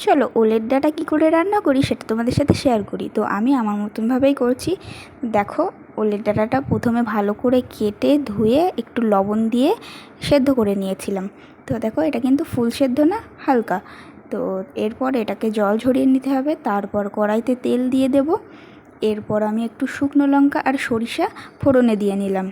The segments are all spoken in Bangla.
চলো ওলের ডাঁটা কী করে রান্না করি সেটা তোমাদের সাথে শেয়ার করি। তো আমি আমার মতনভাবেই করছি। দেখো, ওলের ডাঁটাটা প্রথমে ভালো করে কেটে ধুয়ে একটু লবণ দিয়ে সেদ্ধ করে নিয়েছিলাম। তো দেখো, এটা কিন্তু ফুল সেদ্ধ না, হালকা। তো এরপর এটাকে জল ঝরিয়ে নিতে হবে। তারপর কড়াইতে তেল দিয়ে দেব। এরপর আমি একটু শুকনো লঙ্কা আর সরিষা ফোড়নে দিয়ে নিলাম।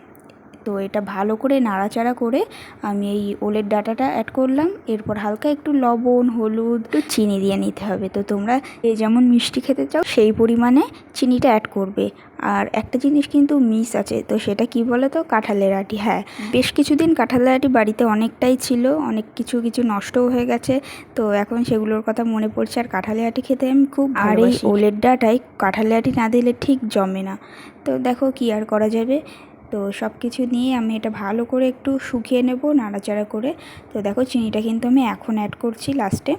তো এটা ভালো করে নাড়াচাড়া করে আমি এই ওলের ডাঁটাটা অ্যাড করলাম। এরপর হালকা একটু লবণ, হলুদ, একটু চিনি দিয়ে নিতে হবে। তো তোমরা যেমন মিষ্টি খেতে চাও সেই পরিমাণে চিনিটা অ্যাড করবে। আর একটা জিনিস কিন্তু মিস আছে, তো সেটা কি বলো তো, কাঁঠালের আটি। হ্যাঁ, বেশ কিছুদিন কাঁঠালের আটি বাড়িতে অনেকটাই ছিল, অনেক কিছু নষ্টও হয়ে গেছে। তো এখন সেগুলোর কথা মনে পড়ছে। আর কাঁঠালের আটি খেতে আমি খুব ভালোবাসি। আর এই ওলের ডাঁটায় কাঁঠালের আটি না দিলে ঠিক জমে না। তো দেখো, কি আর করা যাবে। তো সব কিছু নিয়ে আমি এটা ভালো করে একটু শুকিয়ে নেব নাড়াচাড়া করে। তো দেখো, চিনিটা কিন্তু আমি এখন অ্যাড করছি লাস্টে।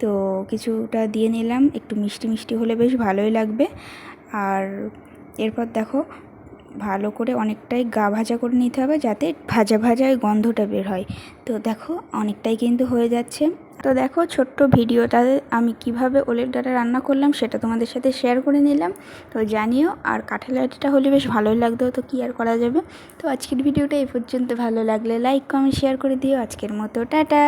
তো কিছুটা দিয়ে নিলাম, একটু মিষ্টি মিষ্টি হলে বেশ ভালোই লাগবে। আর এরপর দেখো, ভালো করে অনেকটাই গা ভাজা করে নিতে হবে, যাতে ভাজা ভাজা গন্ধটা বের হয়। তো দেখো, অনেকটাই কিন্তু হয়ে যাচ্ছে। তো দেখো, ছোট্ট ভিডিওটাতে আমি কিভাবে ওলের ডাঁটা রান্না করলাম সেটা তোমাদের সাথে শেয়ার করে নিলাম। তো জানিও, আর কাঁঠালের আটিটা হলে বেশ ভালোই লাগতো। তো কী আর করা যাবে। তো আজকের ভিডিওটা এই পর্যন্ত। ভালো লাগলে লাইক, কমেন্ট, শেয়ার করে দিও। আজকের মতো টাটা।